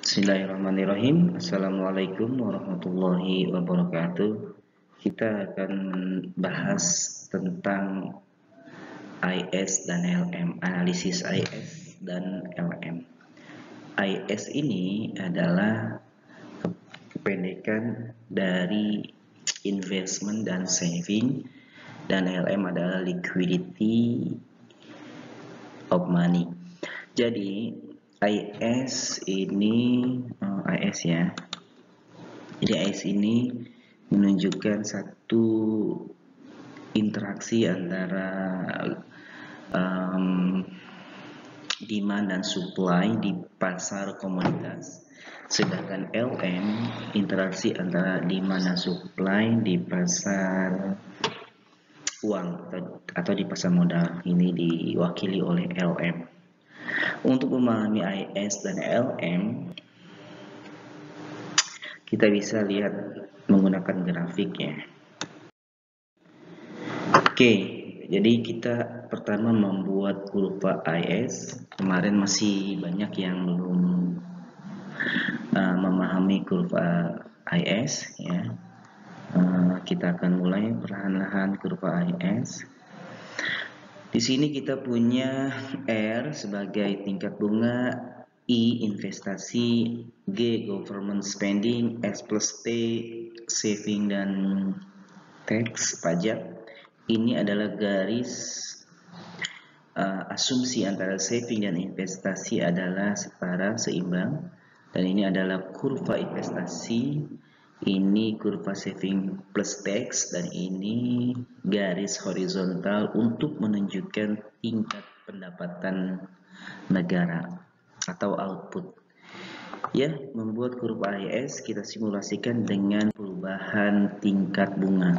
Bismillahirrahmanirrahim. Assalamualaikum warahmatullahi wabarakatuh. Kita akan bahas tentang IS dan LM, analisis IS dan LM. IS ini adalah kependekan dari investment dan saving, dan LM adalah liquidity of money. Jadi IS ini IS ya. Jadi IS ini menunjukkan satu interaksi antara demand dan supply di pasar komoditas. Sedangkan LM interaksi antara demand dan supply di pasar uang atau di pasar modal. Ini diwakili oleh LM. Untuk memahami IS dan LM, kita bisa lihat menggunakan grafik ya. Oke, jadi kita pertama membuat kurva IS. Kemarin masih banyak yang belum memahami kurva IS ya. Kita akan mulai perlahan-lahan kurva IS. Di sini kita punya R sebagai tingkat bunga, I investasi, G government spending, S plus T saving dan tax pajak. Ini adalah garis asumsi antara saving dan investasi adalah setara, seimbang, dan ini adalah kurva investasi, ini kurva saving plus tax, dan ini garis horizontal untuk menunjukkan tingkat pendapatan negara atau output. Ya, membuat kurva IS kita simulasikan dengan perubahan tingkat bunga.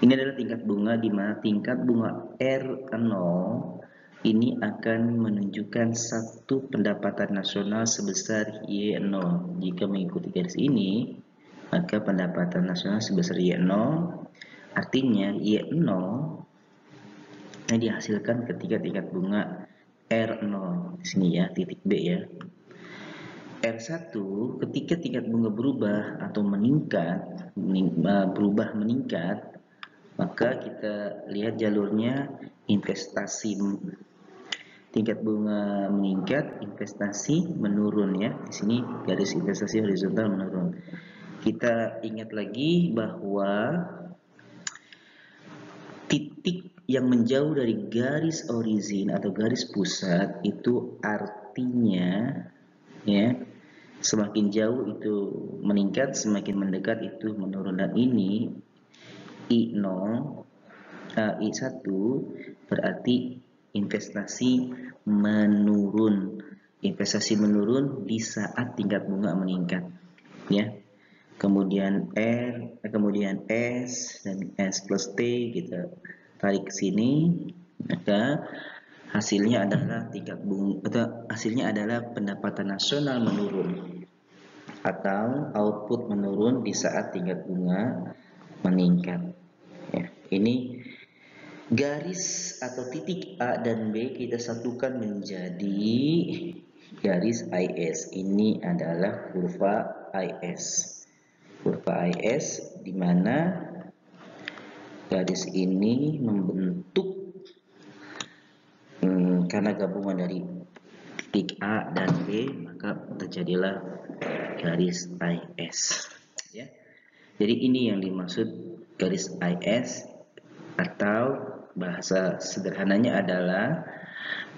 Ini adalah tingkat bunga di mana tingkat bunga R0 ini akan menunjukkan satu pendapatan nasional sebesar Y0. Jika mengikuti garis ini, maka pendapatan nasional sebesar Y0, artinya Y0 yang dihasilkan ketika tingkat bunga R0 di sini ya, titik B ya. R1 ketika tingkat bunga berubah atau meningkat, maka kita lihat jalurnya investasi. Tingkat bunga meningkat, investasi menurun ya. Di sini garis investasi horizontal menurun. Kita ingat lagi bahwa titik yang menjauh dari garis origin atau garis pusat itu artinya ya, semakin jauh itu meningkat, semakin mendekat itu menurun. Dan ini I0, I1 berarti investasi menurun. Investasi menurun di saat tingkat bunga meningkat ya. Kemudian kemudian S dan S plus T kita tarik ke sini, maka hasilnya adalah tingkat bunga atau hasilnya adalah pendapatan nasional menurun atau output menurun di saat tingkat bunga meningkat ya. Ini garis atau titik A dan B kita satukan menjadi garis IS. Ini adalah kurva IS. Kurva IS di mana garis ini membentuk karena gabungan dari titik A dan B, maka terjadilah garis IS ya. Jadi ini yang dimaksud garis IS, atau bahasa sederhananya adalah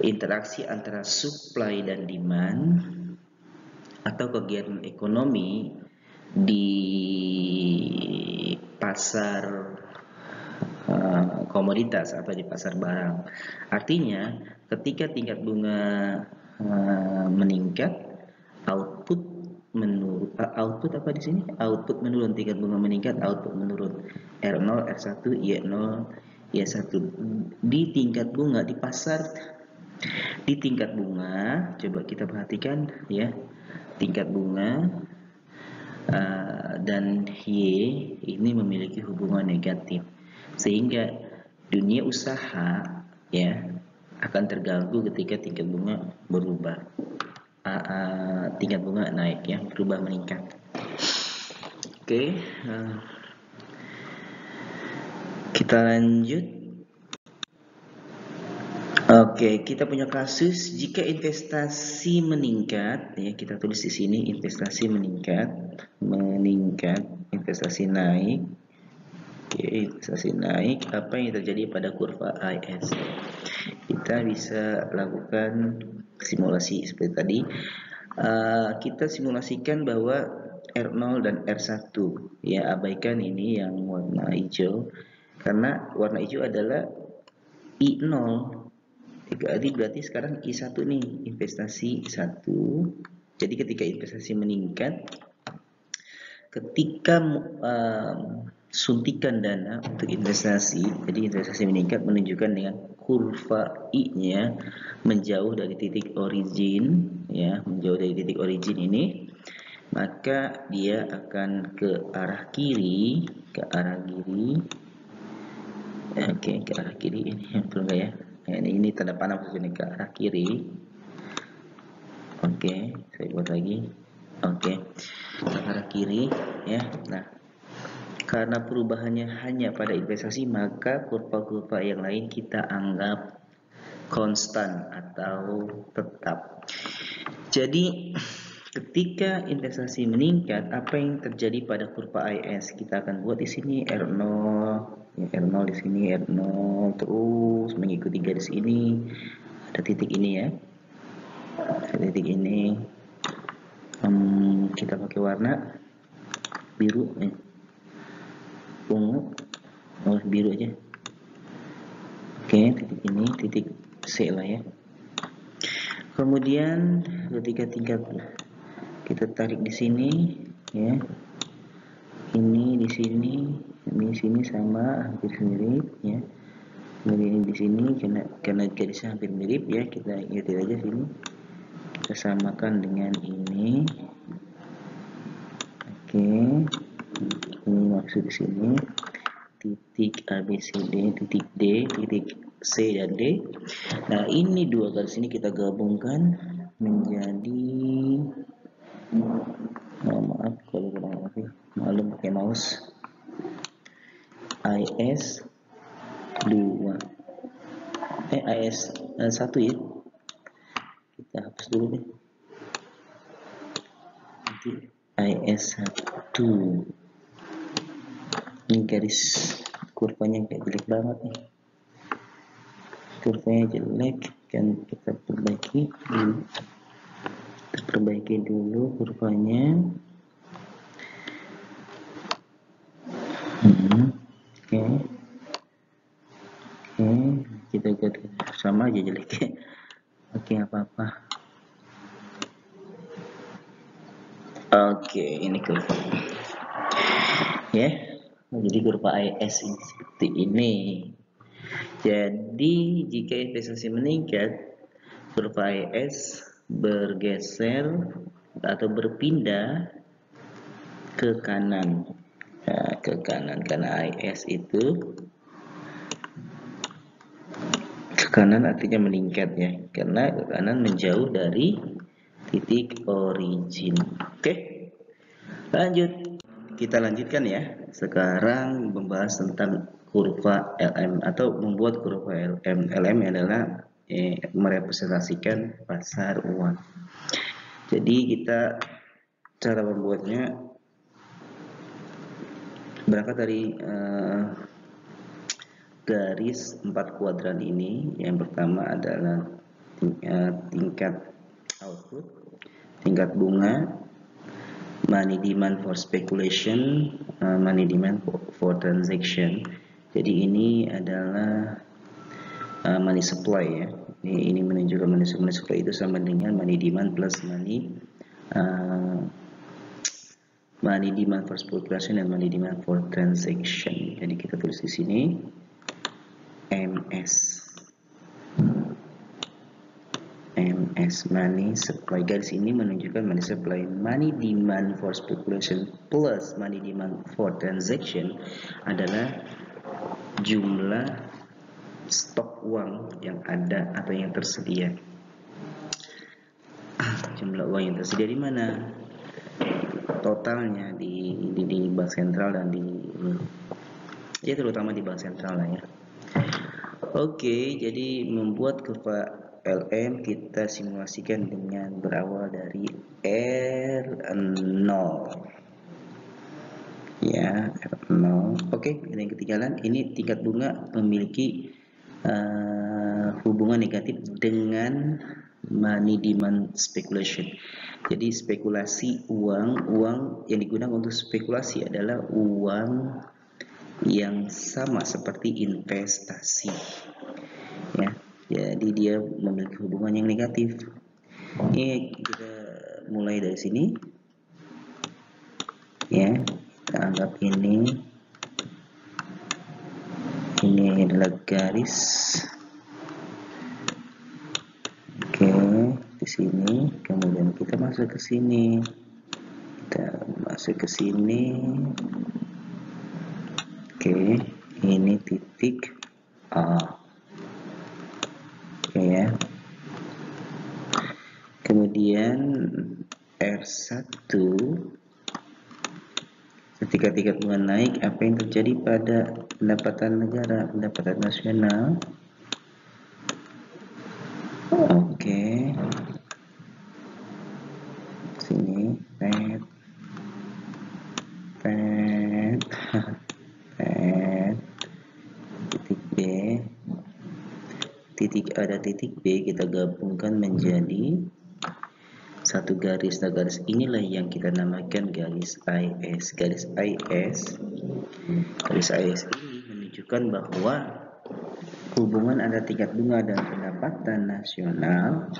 interaksi antara supply dan demand atau kegiatan ekonomi di pasar komoditas atau di pasar barang. Artinya ketika tingkat bunga meningkat, output menurun. Output apa di sini? Output menurun. Tingkat bunga meningkat, output menurun. R0, R1, Y0, Y1. Di tingkat bunga di pasar, di tingkat bunga, coba kita perhatikan ya, tingkat bunga dan Y ini memiliki hubungan negatif, sehingga dunia usaha ya akan terganggu ketika tingkat bunga berubah. tingkat bunga naik ya, berubah meningkat. Oke, kita lanjut. Oke, kita punya kasus jika investasi meningkat, ya kita tulis di sini investasi meningkat, investasi naik. Oke, investasi naik, apa yang terjadi pada kurva IS? Kita bisa lakukan simulasi seperti tadi. Kita simulasikan bahwa R0 dan R1, ya abaikan ini yang warna hijau, karena warna hijau adalah I0. Jadi berarti sekarang I1 nih, investasi 1. Jadi ketika investasi meningkat, ketika suntikan dana untuk investasi, jadi investasi meningkat menunjukkan dengan kurva I-nya menjauh dari titik origin, ya, menjauh dari titik origin ini, maka dia akan ke arah kiri, Oke, ke arah kiri ini belum ya. Ini tanda panah maksudnya ke arah kiri. Oke, saya buat lagi. Oke, ke arah kiri ya. Nah, karena perubahannya hanya pada investasi, maka kurva-kurva yang lain kita anggap konstan atau tetap. Jadi ketika investasi meningkat, apa yang terjadi pada kurva IS? Kita akan buat di sini R0, ya, R0 di sini R0 terus mengikuti garis ini. Ada titik ini ya. Titik ini. Kita pakai warna biru, ungu, biru aja. Oke, titik ini, titik C lah ya. Kemudian ketika tingkat kita tarik di sini, ya, ini di sini sama hampir mirip ya. Kemudian ini di sini karena garisnya hampir mirip ya, kita ikuti aja sini. Kita samakan dengan ini. Oke, ini maksud di sini titik ABCD, titik D, titik C dan D. Nah, ini dua garis ini kita gabungkan menjadi, maaf kalau kurang lebih, maklum pakai mouse, IS 2 IS 1 ya. Kita hapus dulu deh. Nanti IS 1. Ini garis kurvanya kayak jelek banget nih. Kurvanya jelek, kan kita perbaiki dulu kurvanya. Oke, kita lihat sama aja jeleknya. Oke, apa-apa. Oke, ini kurva ya. Jadi kurva IS ini seperti ini. Jadi jika investasi meningkat, kurva IS bergeser atau berpindah ke kanan. Nah, ke kanan karena IS itu ke kanan artinya meningkat ya, karena ke kanan menjauh dari titik origin. Oke, lanjut. Kita lanjutkan ya. Sekarang membahas tentang kurva LM atau membuat kurva LM. LM adalah merepresentasikan pasar uang. Jadi kita cara membuatnya berangkat dari garis 4 kuadran ini. Yang pertama adalah tingkat output, tingkat bunga, money demand for speculation, money demand for transaction. Jadi ini adalah money supply ya. Ini menunjukkan money supply itu sama dengan money demand plus money demand for speculation dan money demand for transaction. Jadi kita tulis di sini MS money supply. Garis ini menunjukkan money supply, money demand for speculation plus money demand for transaction adalah jumlah stok uang yang ada atau yang tersedia. Jumlah uang yang tersedia di mana? Totalnya di bank sentral dan ya terutama di bank sentral lah ya. Oke, jadi membuat kurva LM kita simulasikan dengan berawal dari R0. Ya, R0. Oke, yang ketinggalan ini tingkat bunga memiliki hubungan negatif dengan money demand speculation. Jadi spekulasi uang yang digunakan untuk spekulasi adalah uang yang sama seperti investasi. Ya, jadi dia memiliki hubungan yang negatif. Ini kita mulai dari sini. Ya, kita anggap ini adalah garis. Oke, di sini, kemudian kita masuk ke sini. Kita masuk ke sini. Oke, ini titik A. Oke ya. Kemudian R1 ketika tingkat bunga naik, apa yang terjadi pada pendapatan negara, pendapatan nasional? Oke. Sini, titik B, titik A dan titik B kita gabungkan menjadi satu garis. Nah, garis inilah yang kita namakan garis IS. Garis IS ini menunjukkan bahwa hubungan antara tingkat bunga dan pendapatan nasional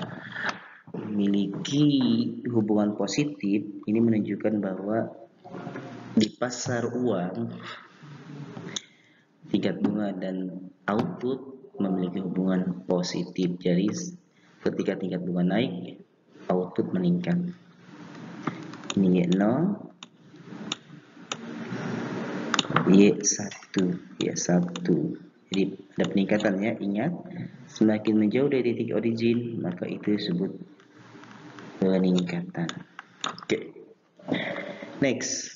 memiliki hubungan positif. Ini menunjukkan bahwa di pasar uang tingkat bunga dan output memiliki hubungan positif. Jadi ketika tingkat bunga naik, output meningkat. Ini Y0, Y1. Jadi ada peningkatan ya, ingat. Semakin menjauh dari titik origin, maka itu disebut peningkatan. Oke. Next.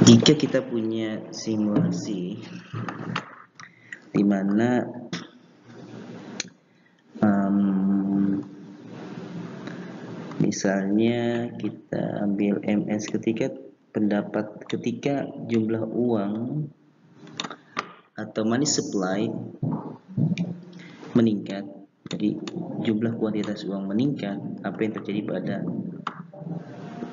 Jika kita punya simulasi di mana misalnya kita ambil MS ketika jumlah uang atau money supply meningkat, jadi jumlah kuantitas uang meningkat, apa yang terjadi pada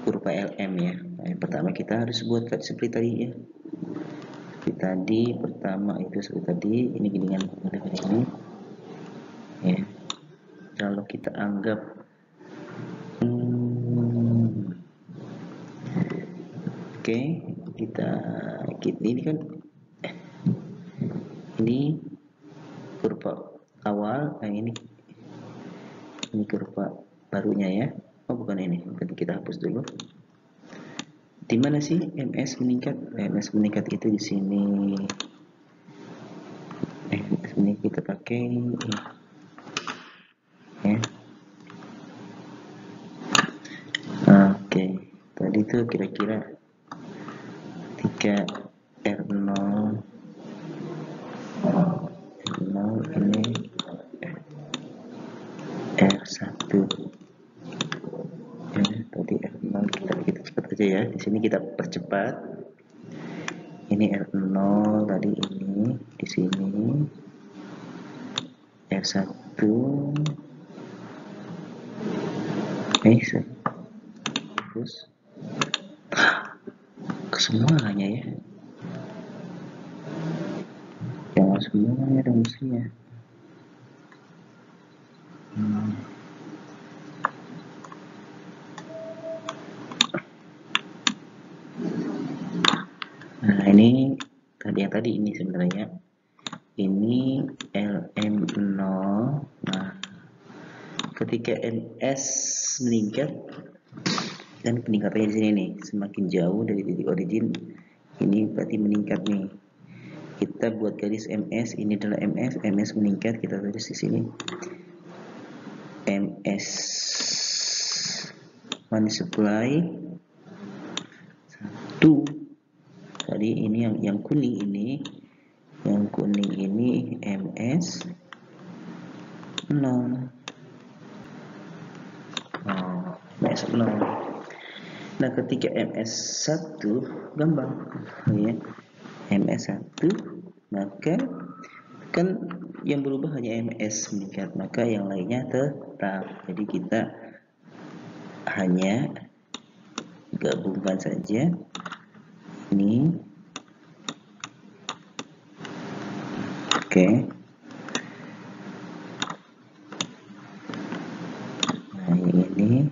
kurva LM ya? Nah, yang pertama kita harus buat seperti tadi ya. Seperti tadi, pertama itu seperti tadi, ini dengan ini ya. Kalau kita anggap oke, kita ini kan ini kurva awal, nah ini kurva barunya ya. Oh bukan ini, berarti kita hapus dulu. Di mana sih MS meningkat? MS meningkat itu di sini. MS ini kita pakai ya. Oke, tadi itu kira-kira 3 R0 ini R1 ya, tadi R0 kita cepat aja ya. Di sini kita percepat. Ini R0 tadi, ini di sini R1 terus kesemuanya ya, jangan semuanya dong mestinya. Nah ini tadi ini sebenarnya ini LM0. Nah ketika MS meningkat, dan peningkatannya di sini nih, semakin jauh dari titik origin, ini berarti meningkat nih. Kita buat garis MS, ini adalah MS meningkat, kita tulis di sini MS money supply 1. Tadi ini yang kuning ini, MS 0. MS 0. Nah, ketika MS 1 gampang ya. MS 1 maka kan yang berubah hanya MS meningkat, maka yang lainnya tetap. Jadi kita hanya gabungkan saja ini. Oke. Nah, yang ini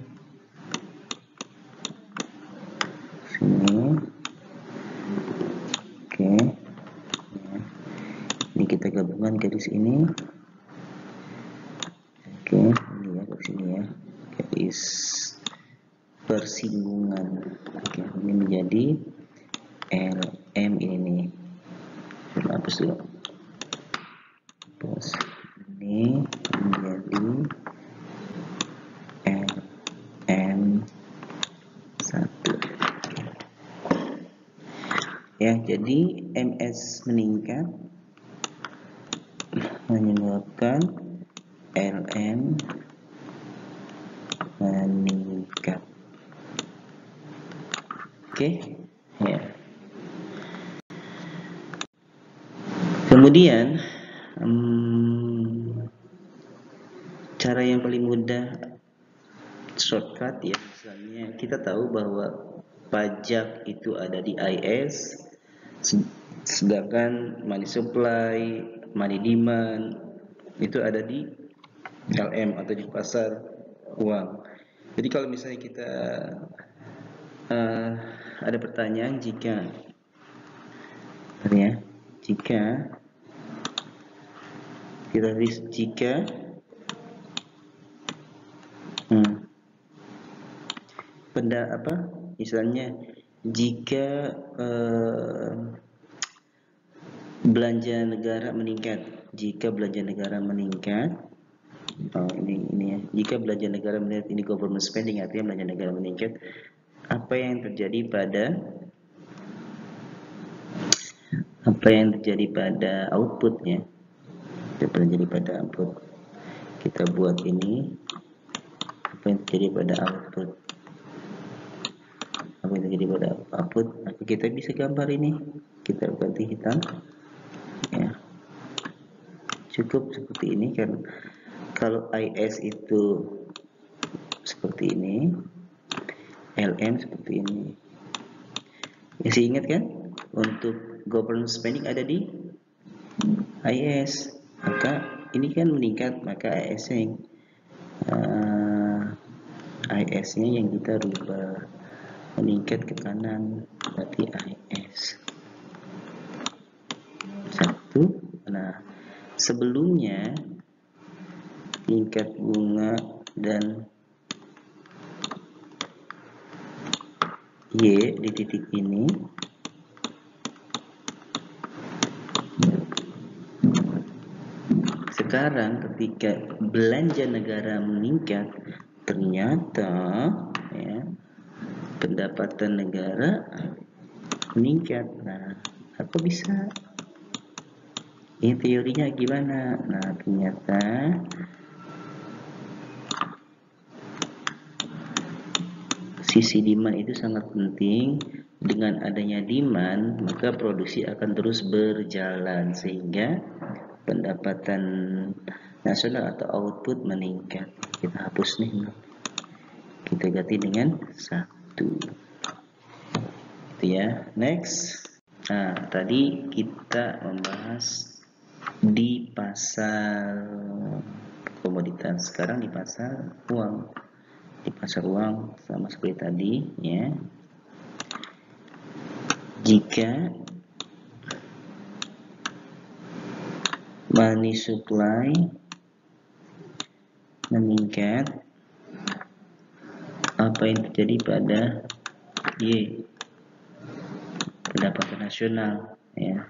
sini. Oke. Ya. Ini kita gabungkan garis ini. Oke, ini ya garis ini ya. Garis persinggungan. Oke, ini menjadi LM ini nih. Coba hapus dulu. Hapus. Ini menjadi LM1. Ya, jadi MS meningkat menyebabkan LM meningkat. Oke, ya. Kemudian cara yang paling mudah shortcut ya, misalnya kita tahu bahwa pajak itu ada di IS, sedangkan money supply, money demand itu ada di LM atau di pasar uang. Jadi kalau misalnya kita ada pertanyaan jika misalnya jika belanja negara meningkat, jika belanja negara meningkat, jika belanja negara meningkat, ini government spending, artinya belanja negara meningkat, apa yang terjadi pada outputnya? Terjadi pada output. Kita buat ini, apa yang terjadi pada output? Apa yang terjadi pada output? Maka kita bisa gambar ini, kita ganti hitam, ya. Cukup seperti ini kan. Kalau IS itu seperti ini, LM seperti ini. Masih ingat kan? Untuk government spending ada di IS, maka ini kan meningkat, maka IS-nya yang kita rubah meningkat ke kanan, berarti IS 1. Nah, sebelumnya tingkat bunga dan Y di titik ini sekarang ketika belanja negara meningkat, ternyata ya, pendapatan negara meningkat. Nah, apa bisa? Ini teorinya gimana? Nah, ternyata sisi demand itu sangat penting. Dengan adanya demand, maka produksi akan terus berjalan sehingga pendapatan nasional atau output meningkat. Kita hapus nih, kita ganti dengan 1. Itu ya. Next. Nah, tadi kita membahas di pasar komoditas, sekarang di pasar uang. Di pasar uang sama seperti tadi ya. Jika money supply meningkat, apa yang terjadi pada Y, pendapatan nasional ya.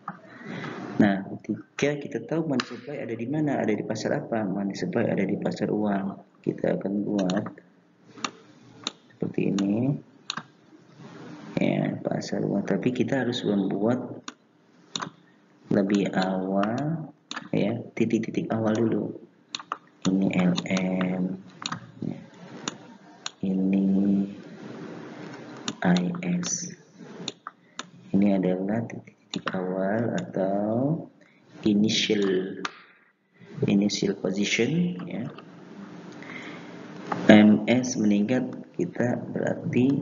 Nah, ketika kita tahu money supply ada di mana, ada di pasar apa? Money supply ada di pasar uang. kita akan buat seperti ini ya, pasar uang, tapi kita harus membuat lebih awal ya, titik-titik awal dulu. Ini LM, ini IS, ini adalah titik-titik awal atau initial position ya. MS meningkat, kita berarti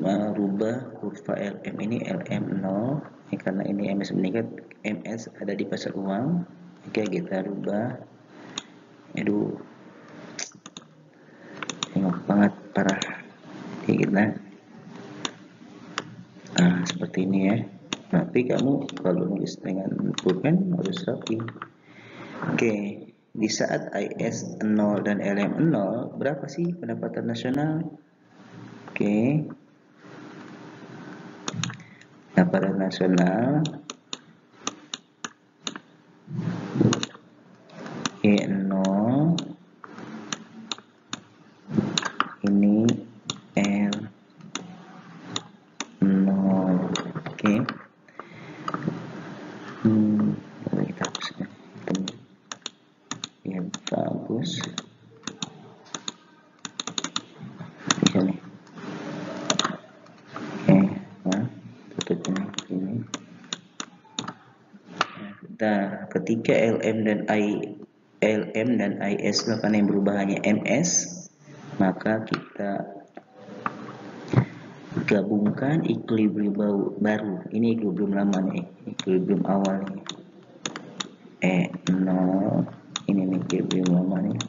merubah kurva LM ini LM 0 ya, karena ini MS meningkat, MS ada di pasar uang. Oke, kita rubah. Aduh, tengok banget parah ya kita. Seperti ini ya. Tapi kamu kalau nulis dengan pulpen harus rapi. Oke, di saat IS 0 dan LM 0, berapa sih pendapatan nasional? Oke, pendapatan nasional E0, ini L0. Oke, kita hapuskan ya, bagus bisa nih. Oke, nah tutup ini. Nah, ketika LM dan IS maka yang berubah hanya MS, maka kita gabungkan equilibrium baru. Ini equilibrium lama nih, equilibrium awal nih. E0, ini nih equilibrium lama nih.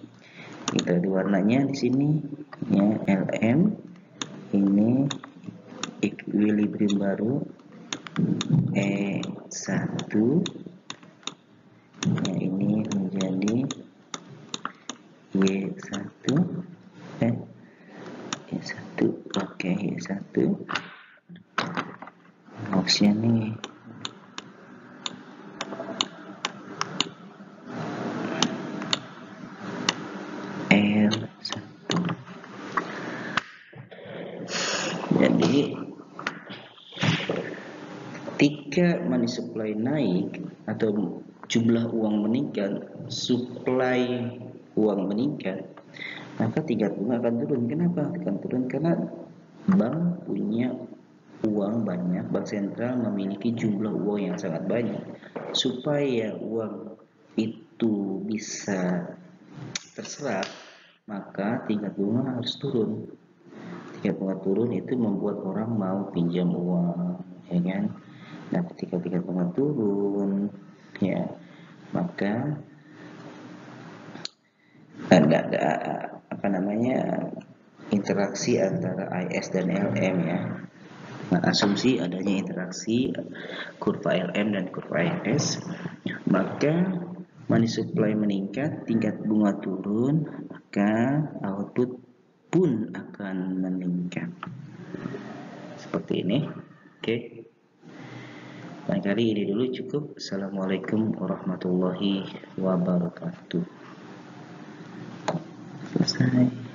Kita di warnanya di sini ya, LM, ini equilibrium baru E1 ya, ini menjadi Y1 Y1. Oke, Y1 boxnya nih L1. Jadi ketika money supply naik atau jumlah uang meningkat, supply uang meningkat, maka tingkat bunga akan turun. Kenapa akan turun? Karena bank punya uang banyak, bank sentral memiliki jumlah uang yang sangat banyak. Supaya uang itu bisa terserap, maka tingkat bunga harus turun. Tingkat bunga turun itu membuat orang mau pinjam uang, ya kan? Nah, ketika tingkat bunga turun, ya, maka ada apa namanya, interaksi antara IS dan LM ya. Nah, asumsi adanya interaksi kurva LM dan kurva IS, maka money supply meningkat, tingkat bunga turun, maka output pun akan meningkat. Seperti ini. Oke. Barangkali ini dulu cukup. Assalamualaikum warahmatullahi wabarakatuh. Selesai.